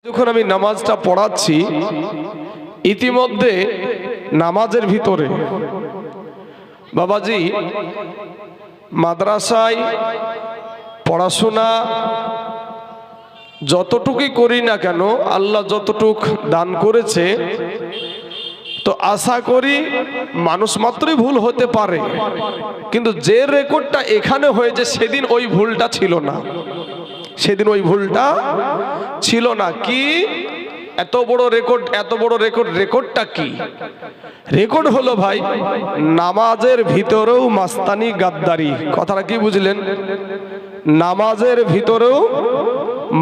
যখন আমি নামাজটা পড়াচ্ছি ইতিমধ্যে নামাজের ভিতরে বাবাজি মাদ্রাসায় পড়াশোনা যতটুকুই করি না কেন আল্লাহ যতটুক দান করেছে তো আশা করি মানুষ মাত্রই ভুল হতে পারে, কিন্তু যে রেকর্ডটা এখানে হয়েছে সেদিন ওই ভুলটা ছিল না, সেদিন ওই ভুলটা ছিল না। কি এত বড় রেকর্ড, এত বড় রেকর্ড, রেকর্ডটা কি? রেকর্ড হলো ভাই নামাজের ভিতরেও মাস্তানি গাদ্দারি। কথাটা কি বুঝলেন? নামাজের ভিতরেও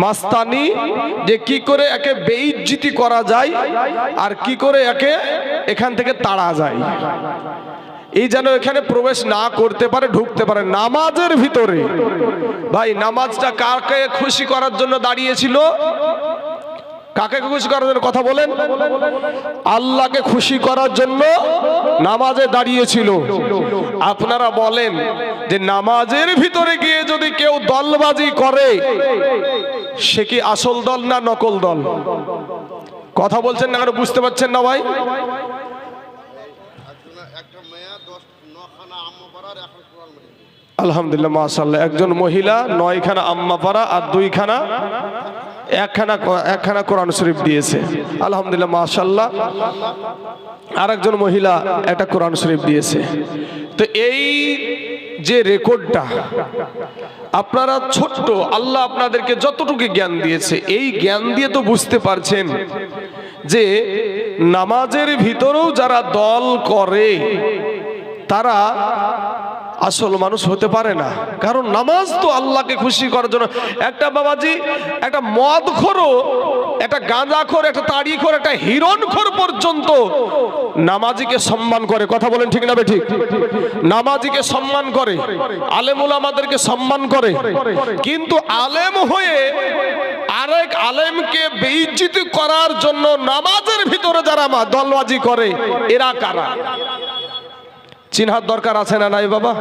মাস্তানি, যে কি করে একে বেইজ্জতি করা যায় আর কি করে একে এখান থেকে তাড়া যায়, এই যেন এখানে প্রবেশ না করতে পারে, ঢুকতে পারে নামাজের ভিতরে। ভাই নামাজটা কাকে খুশি করার জন্য দাঁড়িয়েছিল? কাকে খুশি করার জন্য? কথা বলেন। আল্লাহকে খুশি করার জন্য নামাজে দাঁড়িয়েছিল। আপনারা বলেন যে নামাজের ভিতরে গিয়ে যদি কেউ দলবাজি করে সে কি আসল দল না নকল দল? কথা বলছেন না, বুঝতে পারছেন না ভাই? আলহামদুলিল্লাহ মাশাআল্লাহ, একজন মহিলা 9খানা আম্মা পারা আর 2খানা একখানা কোরআন শরীফ দিয়েছে। আলহামদুলিল্লাহ মাশাআল্লাহ। আর একজন মহিলা একটা কোরআন শরীফ দিয়েছে। তো এই যে রেকর্ডটা আপনারা ছোট্ট, আল্লাহ আপনাদেরকে যতটুকু জ্ঞান দিয়েছে এই জ্ঞান দিয়ে তো বুঝতে পারছেন যে নামাজের ভিতরেও যারা দল করে তারা আসল মানুষ হতে পারে না। কারণ নামাজ তো আল্লাহকে খুশি করার জন্য। একটা বাবাজি একটা মদখোরও, একটা গাঁজাখোর, একটা তাড়িখোর, একটা হিরণখোর পর্যন্ত নামাজিকে সম্মান করে। কথা বলেন ঠিক না ঠিক? নামাজিকে সম্মান করে, আলেম ওলামাদেরকে সম্মান করে, কিন্তু আলেম হয়ে আরেক আলেমকে বেইজ্জতি করার জন্য নামাজের ভিতরে যারা দলবাজি করে এরা কারা? চিনহার দরকার আছে না নাই বাবা?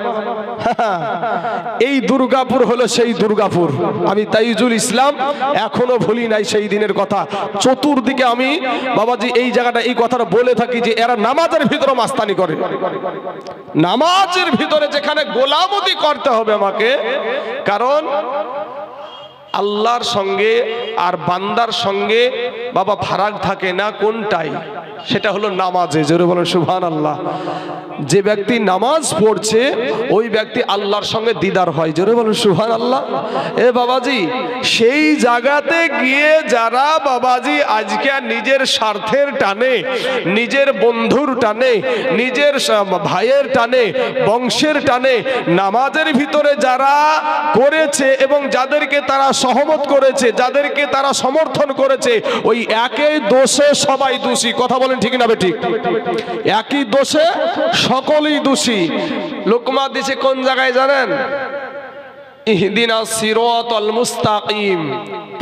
এই দুর্গাপুর হলো সেই দুর্গাপুর। আমি তাইজুল ইসলাম এখনো ভুলি নাই সেই দিনের কথা। চতুর্দিকে আমি বাবাজি এই জায়গাটা এই কথাটা বলে থাকি যে এরা নামাজের ভিতরে মাস্তানি করে। নামাজের ভিতরে যেখানে গোলামতি করতে হবে আমাকে, কারণ আল্লাহর সঙ্গে আর বান্দার সঙ্গে বাবা ফারাক থাকে না কোনটাই? সেটা হলো নামাজে। জোরে বলেন সুবহানাল্লাহ। যে ব্যক্তি নামাজ পড়ছে ওই ব্যক্তি আল্লাহর সঙ্গে দিদার হয়। জোরে বলেন সুবহানাল্লাহ। এ বাবাজি সেই জায়গাতে গিয়ে যারা বাবাজি আজকে নিজের স্বার্থের টানে, নিজের বন্ধুর টানে, নিজের ভাইয়ের টানে, বংশের টানে নামাজের ভিতরে যারা করেছে এবং যাদেরকে তারা সহমত করেছে, যাদেরকে তারা সমর্থন করেছে, ওই একই দোষে সবাই দোষী। কথা বলেন ঠিক না ঠিক? একই দোষে সকলেই দোষী। লোকমা দিছে কোন জায়গায় জানেন? ইহদিনাস সিরাতাল মুস্তাকিম।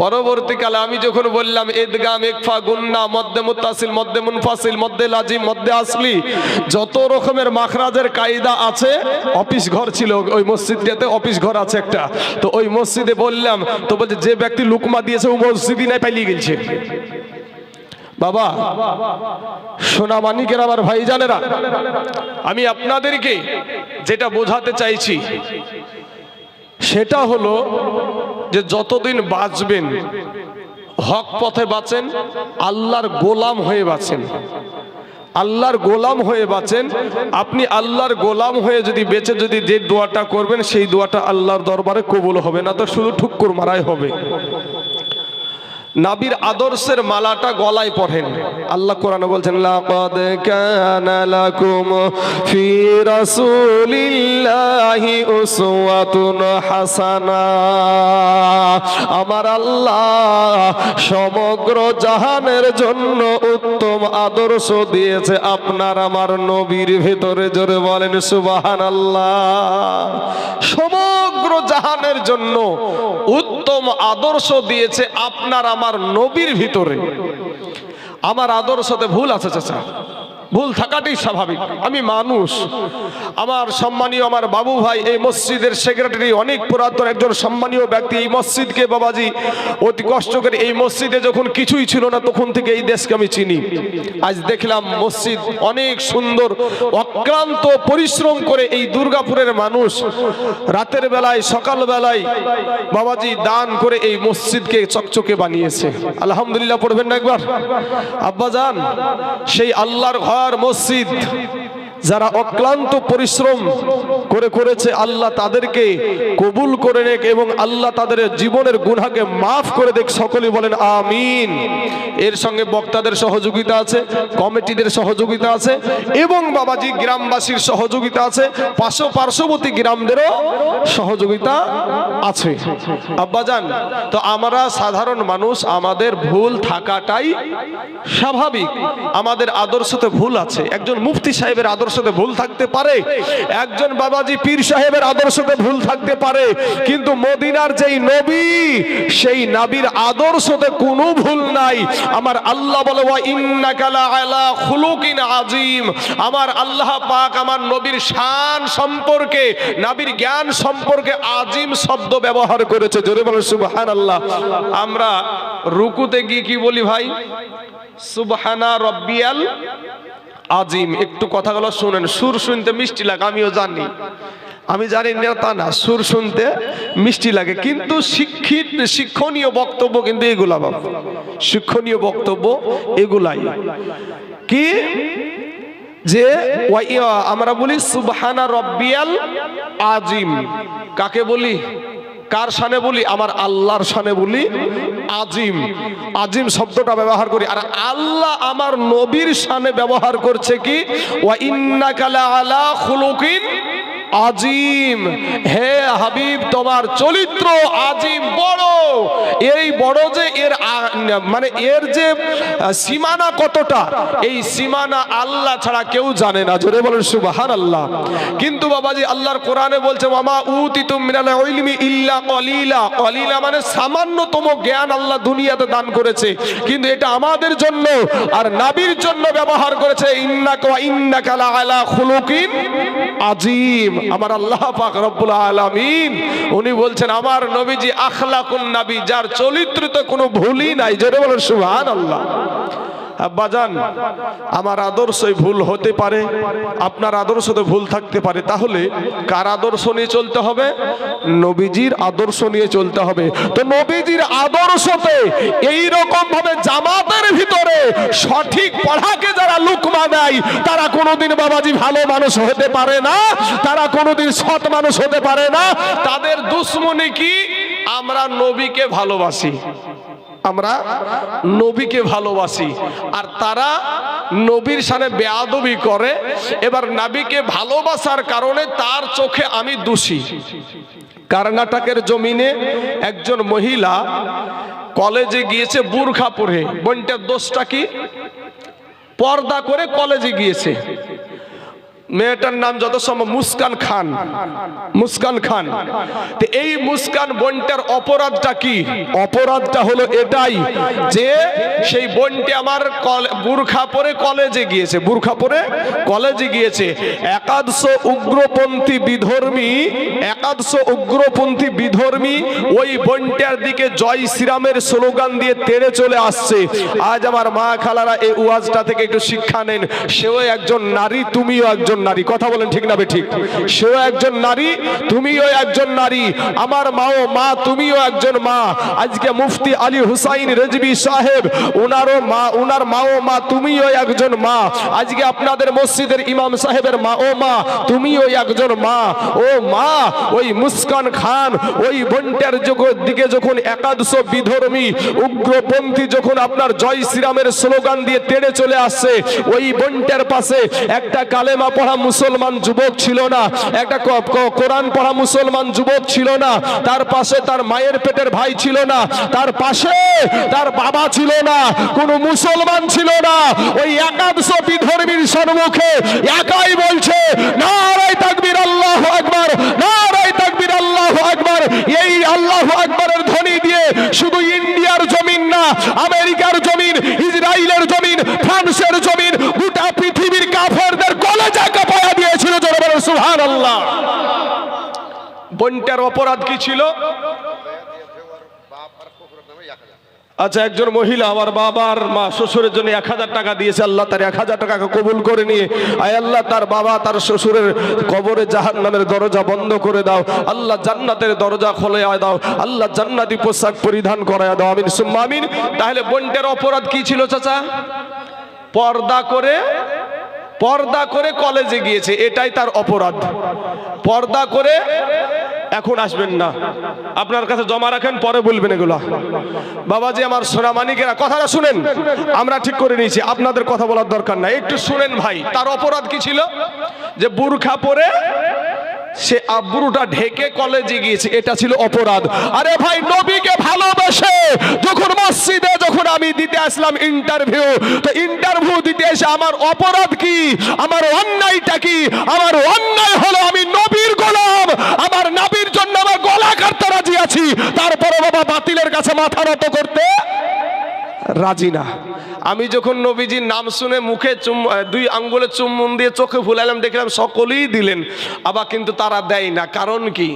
পরবর্তীকালে আমি যখন বললাম ইদগাম, ইকফা, গুন্না, মধ্যে মুত্তাসিল, মধ্যে মুনফাসিল, মধ্যে লাজিম, মধ্যে আসলি, যত রকমের মাখরাজের কায়দা আছে, অফিস ঘর ছিল ওই মসজিদটাতে, অফিস ঘর আছে একটা, তো ওই মসজিদে বললাম, তো বলছে যে ব্যক্তি লুকমা দিয়েছে ও মসজিদই নাই, পালিয়ে গেছে। বাবা সোনা মানিকের আমার ভাই জানেরা, আমি আপনাদেরকে যেটা বোঝাতে চাইছি সেটা হলো যে যতদিন বাঁচবেন হক পথে বাঁচেন, আল্লাহর গোলাম হয়ে বাঁচেন, আল্লাহর গোলাম হয়ে বাঁচেন। আপনি আল্লাহর গোলাম হয়ে যদি বেঁচে যদি যে দোয়াটা করবেন সেই দোয়াটা আল্লাহর দরবারে কবুল হবে না, তো শুধু ঠুক্কুর মারাই হবে। নবীর আদর্শের মালাটা গলায় পড়েন। আল্লাহ কোরআনে বলছেন লাকাদ কানা লাকুম ফি রাসূলিল্লাহি উসওয়াতুন হাসানা। আমার আল্লাহ সমগ্র জাহানের জন্য উত্তম আদর্শ দিয়েছে আপনার আমার নবীর ভিতরে। জোরে বলেন সুবহানাল্লাহ। সমগ্র জাহানের জন্য উত্তম আদর্শ দিয়েছে আপনার আমার নবীর ভিতরে। আমার আদর্শতে ভুল আছে চাচা, ভুল থাকাটাই স্বাভাবিক। আমি মানুষ। আমার সম্মানীয় আমার বাবু ভাই এই মসজিদের সেক্রেটারি, অনেক পুরাতন একজন সম্মানীয় ব্যক্তি। এই মসজিদকে বাবাজি অতি কষ্ট করে, এই মসজিদে যখন কিছুই ছিল না তখন থেকে এই দেশকে আমি চিনি। আজ দেখলাম মসজিদ অনেক সুন্দর, অক্লান্ত পরিশ্রম করে এই দুর্গাপুরের মানুষ রাতের বেলায় সকাল বেলায় বাবাজি দান করে এই মসজিদকে চকচকে বানিয়েছে। আলহামদুলিল্লাহ পড়বেন না একবার আব্বাজান? সেই আল্লাহর ঘর মসজিদ যারা অক্লান্ত পরিশ্রম করে করেছে, আল্লাহ তাদেরকে কবুল করে নেক এবং আল্লাহ তাদের জীবনের গুনাহকে মাফ করে দেখ। সকলেই বলেন আমিন। এর সঙ্গে বক্তাদের সহযোগিতা আছে, কমিটিদের সহযোগিতা আছে এবং বাবাজি গ্রামবাসীর সহযোগিতা আছে, পার্শ্ববর্তী গ্রামদেরও সহযোগিতা আছে। আব্বাজান, তো আমরা সাধারণ মানুষ, আমাদের ভুল থাকাটাই স্বাভাবিক। আমাদের আদর্শতে ভুল আছে। একজন মুফতি সাহেবের আদর্শতে ভুল থাকতে পারে, একজন বাবাজি পীর সাহেবের আদর্শতে ভুল থাকতে পারে, কিন্তু মদিনার যেই নবী, সেই নবীর আদর্শতে কোনো ভুল নাই। আমার আল্লাহ বলে ওয়া ইন্নাকা লাআলা খুলুকিন আযীম। আমার আল্লাহ পাক আমার নবীর শান সম্পর্কে, নবীর জ্ঞান সম্পর্কে আযীম শব্দ ব্যবহার করেছে। জোরে বলেন সুবহানাল্লাহ। আমরা রুকুতে গিয়ে কি বলি ভাই? সুবহানা রাব্বিয়াল আজিম। একটু কথাগুলো শুনেন, সুর শুনতে মিষ্টি লাগে, আমিও জানি, আমি জানি না তা না, সুর শুনতে মিষ্টি লাগে, কিন্তু শিক্ষণীয় বক্তব্য কিন্তু এগুলা বাবা, শিক্ষণীয় বক্তব্য এগুলাই। কি যে আমরা বলি সুবহানা রাব্বিয়াল আজিম, কাকে বলি? কার শানে বলি? আমার আল্লাহর শানে বলি আজিম। আজিম শব্দটা ব্যবহার করি। আর আল্লাহ আমার নবীর শানে ব্যবহার করছে কি? ওয়া ইন্নাকা লাআলা খুলুকিন আজিম। হে হাবিব, তোমার চরিত্র আজিম, বড়। এই বড় যে এর মানে এর যে সীমানা কতটা, এই সীমানা আল্লাহ ছাড়া কেউ জানে না। জোরে বলেন সুবহানাল্লাহ। কিন্তু বাবাজি আল্লাহর কোরআনে বলছে ওয়ামা উতিতুম মিনাল ইলমি ইল্লা কলিলা। কলিলা মানে সামান্যতম জ্ঞান আল্লাহ দুনিয়াতে দান করেছে, কিন্তু এটা আমাদের জন্য আর নবীর জন্য ব্যবহার করেছে। ইন্নাকা লাআলা খুলুকিন আজিম। আমার আল্লাহ পাক রব্বুল আলামিন উনি বলছেন আমার নবীজি আখলাকুন নবী, যার চরিত্রতে কোনো ভুলই নাই। জোরে বলেন সুবহানাল্লাহ। আব্বাজান, আমার আদর্শই ভুল হতে পারে, আপনার আদর্শতে ভুল থাকতে পারে, তাহলে কার আদর্শ নিয়ে চলতে হবে? নবীজির আদর্শ নিয়ে চলতে হবে। তো নবীজির আদর্শতে এই রকম ভাবে জামাতের ভিতরে সঠিক পড়াকে যারা লুকমা দেয়, তারা কোনোদিন বাবাজি ভালো মানুষ হতে পারে না, তারা কোনোদিন সৎ মানুষ হতে পারে না। তাদের দুশ্মনী কি? আমরা নবীকে ভালোবাসি, আমরা নবীকে ভালোবাসি, আর তারা নবীর সামনে বেয়াদবি করে। এবার নবীকে ভালোবাসার কারণে তার চোখে আমি দোষী। কর্ণাটকের জমিনে একজন মহিলা কলেজে গিয়েছে বুরখা পরে। বোনটার দোষটা কি? পর্দা করে কলেজে গিয়েছে। মেয়েটার নাম যত সম্ভব মুস্কান খান, মুস্কান খান। তো এই মুস্কান বোনটার অপরাধটা কি? অপরাধটা হলো এটাই যে সেই বোনটি আমার বুরখা পরে কলেজে গিয়েছে, বুরখা পরে কলেজে গিয়েছে। একাদশ উগ্রপন্থী বিধর্মী ওই বোনটার দিকে জয় শ্রীরামের স্লোগান দিয়ে তেড়ে চলে আসছে। আজ আমার মা খালারা এই ওয়াজটা থেকে একটু শিক্ষা নেন। সেও একজন নারী, তুমিও একজন নারী। কথা বলেন ঠিক না বেঠিক? সেও একজন নারী, তুমিও একজন নারী। আমার মাও মা, তুমিও একজন মা। আজকে মুফতি আলী হুসাইন রেজবি সাহেব, ওনারও মা, ওনার মাও মা, তুমিও একজন মা। আজকে আপনাদের মসজিদের ইমাম সাহেবের মা, ও মা তুমিও একজন মা। ও মা, ওই মুস্কান খান ওই বোনটার দিকে যখন একাদশ বিধর্মী উগ্রপন্থী যখন আপনার জয় শ্রীরামের স্লোগান দিয়ে তেড়ে চলে আসছে, ওই বোনটার পাশে একটা কালেমা পড়া মুসলমান যুবক ছিল না, একটা কোরআন পড়া মুসলমান যুবক ছিল না, তার পাশে তার মায়ের পেটের ভাই ছিল না, তার পাশে তার বাবা ছিল না, কোনো মুসলমান ছিল না। ওই একাদশ বিধর্মীর সম্মুখে একাই বলছে নারায়ে তাকবীর আল্লাহু আকবার, নারায়ে তাকবীর আল্লাহু আকবার। এই আল্লাহু আকবারের ধ্বনি দিয়ে শুধু ইন্ডিয়ার জমিন না, আমেরিকার জমিন, ইসরায়েলের জমিন, ফ্রান্সের জমিন, গোটা পৃথিবীর বোনটার অপরাধ কি ছিল? আচ্ছা, একজন মহিলা আমার বাবার মা শ্বশুরের জন্য 1000 টাকা দিয়েছে। আল্লাহ তার 1000 টাকাকে কবুল করে নিয়ে, আয় আল্লাহ তার বাবা তার শ্বশুরের কবরে জাহান্নামের দরজা বন্ধ করে দাও। আল্লাহ জান্নাতের দরজা খুলে দাও। আল্লাহ জান্নাতি পোশাক পরিধান করায় দাও। আমিন সুম্মা আমিন। তাহলে বোনটার অপরাধ কি ছিল চাচা? পর্দা করে কলেজে গিয়েছে, এটাই তার অপরাধ। পর্দা করে, এখন আসবেন না, আপনার কাছে জমা রাখেন, পরে বলবেন এগুলা। বাবাজি আমার সোনা মানিকেরা, কথাটা শুনেন, আমরা ঠিক করে নিয়েছি, আপনাদের কথা বলার দরকার নাই, একটু শুনেন ভাই। তার অপরাধ কি ছিল? যে বুরখা পরে সে আব্রুটা ঢেকে কলেজে গিয়েছে, এটা ছিল অপরাধ। আরে ভাই, নবীকে ভালোবাসে যখন মসজিদে যখন আমি দিতে আসলাম ইন্টারভিউ, তো ইন্টারভিউ দিতে এসে আমার অপরাধ কি, আমার অন্যায়টা কি? আমার অন্যায় হলো আমি নবীর গোলাম, আমার নবীর জন্য আমার গলা কাটতে রাজি আছি, তারপরে বাবা বাতিলের কাছে মাথা নত করতে রাজি না। আমি যখন নবীজির নাম শুনে মুখে 2 আঙ্গুলে চুম্বন দিয়ে চোখে ফুলাইলাম, দেখলাম সকলেই দিলেন, আবার কিন্তু তারা দেয় না। কারণ কি?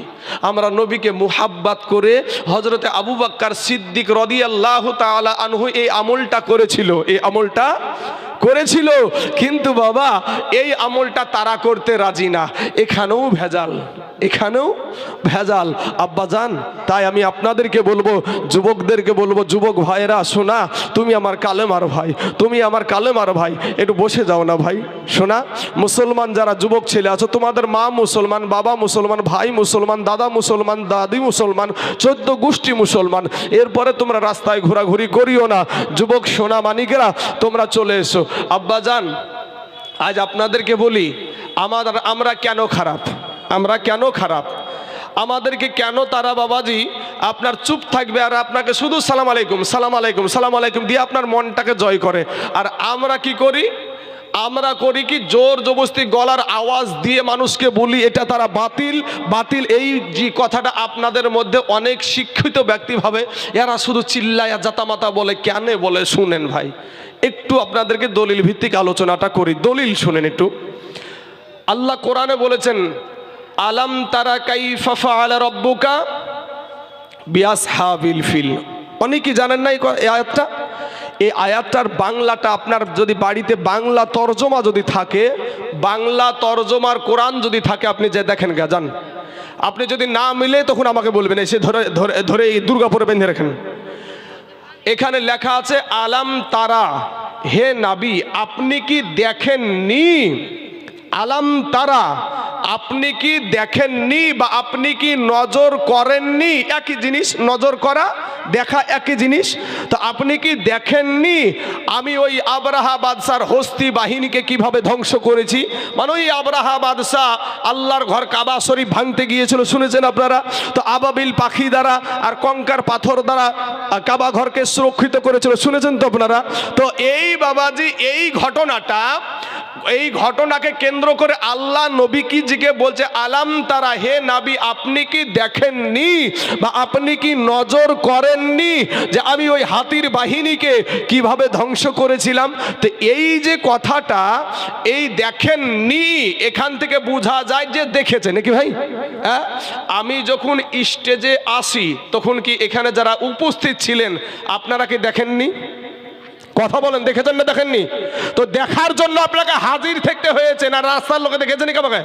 আমরা নবীকে মুহাব্বত করে হযরতে আবু বকর সিদ্দিক রাদিয়াল্লাহু তাআলা আনহু এই আমলটা করেছিল, কিন্তু বাবা এই আমলটা তারা করতে রাজি না। এখানেও ভেজাল আব্বাজান। তাই আমি আপনাদেরকে বলবো, যুবকদেরকে বলবো, যুবক ভাইরা শোনা, তুমি আমার কালেমার ভাই, একটু বসে যাও না ভাই। শোনা, মুসলমান যারা যুবক ছেলে আছো, তোমাদের মা মুসলমান, বাবা মুসলমান, ভাই মুসলমান, দাদা মুসলমান, দাদি মুসলমান, 14 গোষ্ঠী মুসলমান। এরপরে তোমরা রাস্তায় ঘোরাঘুরি করিও না। যুবক সোনা মানিকেরা, তোমরা চলে এসো। আব্বাজান, আজ আপনাদেরকে বলি, আমরা কেন খারাপ, আমাদেরকে কেন তারা বাবাজি আপনার চুপ থাকবে আর আপনাকে শুধু সালাম আলাইকুম দিয়ে আপনার মনটাকে জয় করে। আর আমরা কি করি? আমরা করি কি, জোর জবরদস্তি গলার আওয়াজ দিয়ে মানুষকে বলি এটা তারা বাতিল। এই যে কথাটা আপনাদের মধ্যে অনেক শিক্ষিত ব্যক্তি ভাবে, এরা শুধু চিল্লায়া জাতামাতা বলে, কেন বলে? শুনেন ভাই, একটু আপনাদেরকে দলিল ভিত্তিক আলোচনাটা করি। দলিল শুনেন একটু। আল্লাহ কোরআনে বলেছেন, আলাম তারা কাইফা ফাআলা রাব্বুকা বিআসহাবিল ফিল। অনেকেই জানেন না এই আয়াতটা। এই আয়াতটার বাংলাটা আপনার যদি বাড়িতে বাংলা তরজমা যদি থাকে, বাংলা তরজমার কোরআন যদি থাকে, আপনি যে দেখেন গাজান, আপনি যদি না মিলে তখন আমাকে বলবেন, এসে ধরে এই দুর্গাপুরে বেঁধে রাখেন। এখানে লেখা আছে, আলাম তারা, হে নবী আপনি কি দেখেননি? আলাম তারা, আপনি কি দেখেননি বা আপনি কি নজর করেননি? একই জিনিস, নজর করা দেখা একই জিনিস। তো আপনি কি দেখেননি আমি ওই আবরাহা বাদশার হস্তি বাহিনীকে কিভাবে ধ্বংস করেছি? মানে ওই আবরাহা বাদশা আল্লাহর ঘর কাবা শরীফ ভাঙতে গিয়েছিল, শুনেছেন আপনারা? তো আবাবিল পাখি দ্বারা আর কঙ্কার পাথর দ্বারা কাবা ঘরকে সুরক্ষিত করেছিল, শুনেছেন তো আপনারা? তো এই বাবাজি এই ঘটনাকে কেন্দ্র করে আল্লাহ নবী কি জিকে বলছে, আলাম তারা, হে নবী আপনি কি দেখেননি বা আপনি কি নজর করেননি যে আমি ওই হাতির বাহিনীকে কিভাবে ধ্বংস করেছিলাম? তো এই যে কথাটা, এই দেখেননি, এখান থেকে বোঝা যায় যে দেখেছে নাকি ভাই? হ্যাঁ, আমি যখন স্টেজে আসি তখন কি এখানে যারা উপস্থিত ছিলেন আপনারা কি দেখেননি? কথা বলেন, দেখেছেন না দেখেননি? তো দেখার জন্য আপনাকে হাজির থাকতে হয়েছে না? রাস্তার লোকে দেখেছেন আমাকে?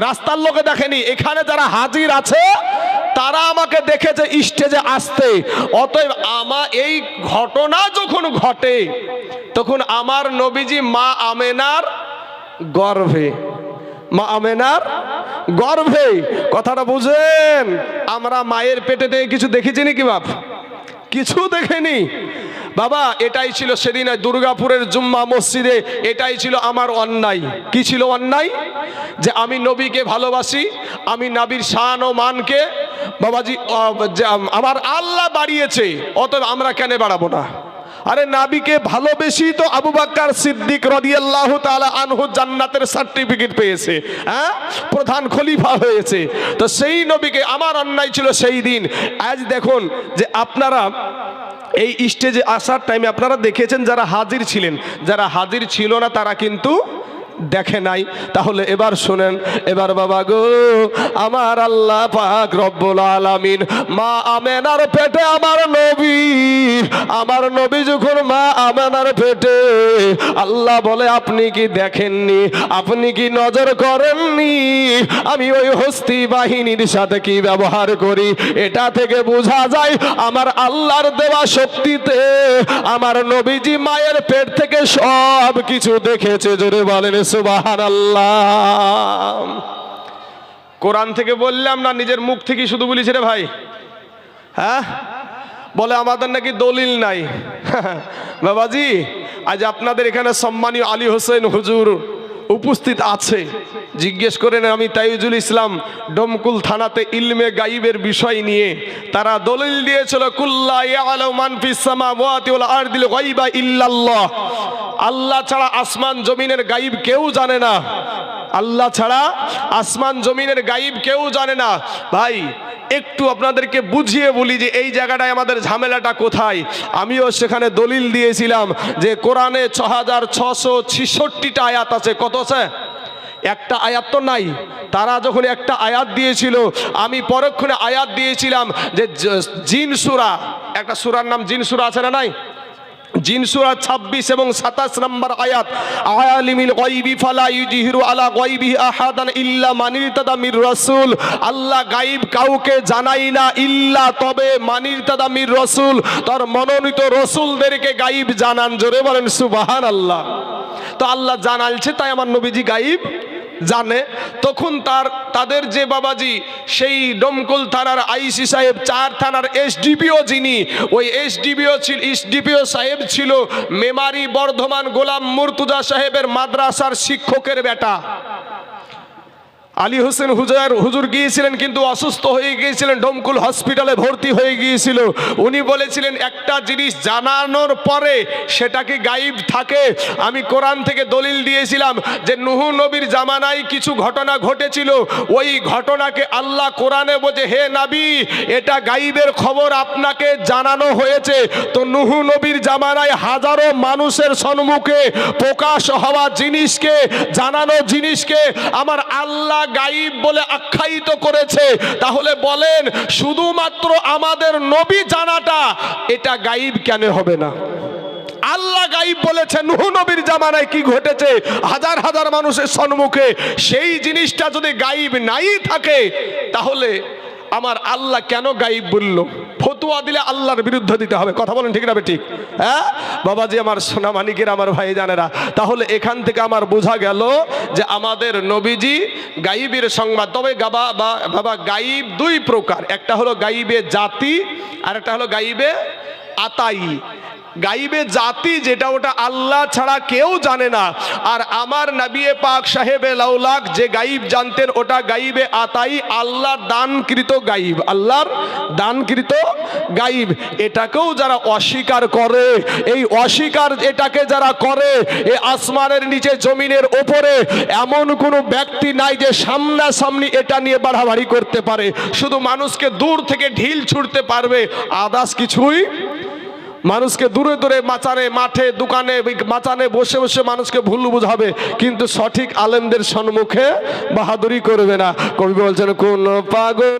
রাস্তার লোকে দেখেনি। এখানে যারা হাজির আছে তারা আমাকে দেখেছে স্টেজে আসতে। অতএব আমার এই ঘটনা যখন ঘটে তখন আমার নবীজি মা আমেনার গর্ভে, কথাটা বুঝেন? আমরা মায়ের পেটে থেকে কিছু দেখেছি নাকি বাপ? কিছু দেখেনি বাবা। এটাই ছিল সেদিন দুর্গাপুরের জুম্মা মসজিদে, এটাই ছিল আমার অন্যায়। কি ছিল অন্যায়? যে আমি নবীকে ভালোবাসি, আমি নবীর শান ও মানকে বাবাজি আমার আল্লাহ বাড়িয়েছে, অতএব আমরা কেন বাড়াবো না? আরে নবীকে ভালোবেসি তো আবু বকর সিদ্দিক রাদিয়াল্লাহু তাআলা আনহু জান্নাতের সার্টিফিকেট পেয়েছে, হ্যাঁ, প্রধান খলিফা হয়েছে। তো সেই নবীকে আমার অন্যায় ছিল সেই দিন। আজ দেখুন যে আপনারা এই স্টেজে আসার টাইমে আপনারা দেখেছেন যারা হাজির ছিলেন, যারা হাজির ছিল না তারা কিন্তু দেখে নাই। তাহলে এবার শোনেন, এবার বাবা গো, আমার আল্লাহ পাক রব্বুল আলামিন মা আমেনার পেটে আমার নবী যখন মা আমেনার পেটে, আল্লাহ বলে আপনি কি দেখেননি, আপনি কি নজর করেননি আমি ওই হস্তি বাহিনীর সাথে কি ব্যবহার করি? এটা থেকে বোঝা যায় আমার আল্লাহর দেওয়া শক্তিতে আমার নবীজি মায়ের পেট থেকে সব কিছু দেখেছে। জোরে বলেন সুবহানাল্লাহ। কোরআন থেকে বললাম না, নিজের মুখ থেকে শুধু বলিস রে ভাই। হ্যাঁ, বলে আমাদের নাকি দলিল নাই। বাবাজি, আজ আপনাদের এখানে সম্মানীয় আলী হোসেন হুজুর উপস্থিত আছে, জিজ্ঞেস করেন আমি তাইজুল ইসলাম ডমকুল থানাতে ইলমে গাইবের বিষয় নিয়ে তারা দলিল দিয়েছিল, কুল্লা ইয়ালামু মান ফিস সামাওয়াতি ওয়াল আরদিল গায়বা ইল্লাল্লাহ। আল্লাহ ছাড়া আসমান জমিনের গাইব কেউ জানে না, আল্লাহ ছাড়া আসমান জমিনের গাইব কেউ জানে না। ভাই একটু আপনাদেরকে বুঝিয়ে বলি যে এই জায়গাটায় আমাদের ঝামেলাটা কোথায়। আমিও সেখানে দলিল দিয়েছিলাম যে কোরআনে 6666টা আয়াত আছে। কত আছে? একটা আয়াত তো নাই। তারা যখন একটা আয়াত দিয়েছিল, আমি পরক্ষণে আয়াত দিয়েছিলাম যে জিন সূরা, একটা সূরার নাম জিন সূরা আছে না নাই? জিন সূরা 26 এবং 27 নম্বর আয়াত, আলিমিল গায়বি ফালা ইউযহিরু আলা গায়বিহি আহাদান ইল্লা মান ইরতাদা মির রাসূল। আল্লাহ গায়ব কাউকে জানাই না ইল্লা তবে মান ইরতাদা মির রাসূল, তার মনোনীত রাসূলদেরকে গায়ব জানান। জোরে বলেন সুবহানাল্লাহ। তো আল্লাহ জানালছে, তাই আমার নবীজি গায়ব জানে। তখন তাদের যে বাবাজি সেই ডমকল থানার আইসি সাহেব, 4 থানার এসডিপিও, যিনি ওই এসডিপিও সাহেব ছিল মেমারি বর্ধমান গোলাম মুর্তুজা সাহেবের মাদ্রাসার শিক্ষকের বেটা। আলী হোসেন হুজুর গিয়েছিলেন, কিন্তু অসুস্থ হয়ে গিয়েছিলেন, ডমকুল হসপিটালে ভর্তি হয়ে গিয়েছিল। উনি বলেছিলেন একটা জিনিস জানানোর পরে সেটাকে গায়েব থাকে। আমি কোরআন থেকে দলিল দিয়েছিলাম যে নূহ নবীর জামানায় কিছু ঘটনা ঘটেছিল, ওই ঘটনাকে আল্লাহ কোরআনে বলে হে নবী এটা গায়েবের খবর আপনাকে জানানো হয়েছে। তো নূহ নবীর জামানায় হাজারো মানুষের সম্মুখে প্রকাশ হওয়া জিনিসকে, জানানো জিনিসকে আমার আল্লাহ গায়েব বলে আখ্যায়িত করেছে। তাহলে বলেন শুধুমাত্র আমাদের নবী জানাটা এটা গায়েব কেন হবে না? আল্লাহ গায়েব বলেছে নূহ নবীর জামানায় কি ঘটেছে হাজার হাজার মানুষের সম্মুখে, সেই জিনিসটা যদি গায়েব নাই থাকে তাহলে আমার আল্লাহ কেন গায়েব বলল? ফতোয়া দিলে আল্লাহর বিরুদ্ধে দিতে হবে। কথা বলেন ঠিক না ঠিক? হ্যাঁ বাবাজি, আমার সোনা মানিকের, আমার ভাই জানেরা, তাহলে এখান থেকে আমার বোঝা গেল যে আমাদের নবীজি গায়েবের সংবাদ। তবে বাবা গায়েব 2 প্রকার, একটা হলো গায়েবে জাতি আর একটা হলো গায়েবে আতাই। গাইবে জাতি যেটা, ওটা আল্লাহ ছাড়া কেউ জানে না। আর আমার নবী পাক সাহেবে লাউলাক যে গাইব জানতেন ওটা গাইবে আতাই, আল্লাহর দানকৃত গাইব, আল্লাহর দানকৃত গাইব। এটাকেও যারা অস্বীকার করে, এই অস্বীকার এটাকে যারা করে, এই আসমানের নিচে জমিনের ওপরে এমন কোনো ব্যক্তি নাই যে সামনাসামনি এটা নিয়ে বাড়াবাড়ি করতে পারে। শুধু মানুষকে দূর থেকে ঢিল ছুড়তে পারবে, আদার্স কিছুই মানুষকে দূরে দূরে মাচানে, মাঠে, দোকানে, মাচানে বসে বসে মানুষকে ভুল বুঝাবে, কিন্তু সঠিক আলেমদের সম্মুখে বাহাদুরি করবে না। কবি বলছেন কোন পাগল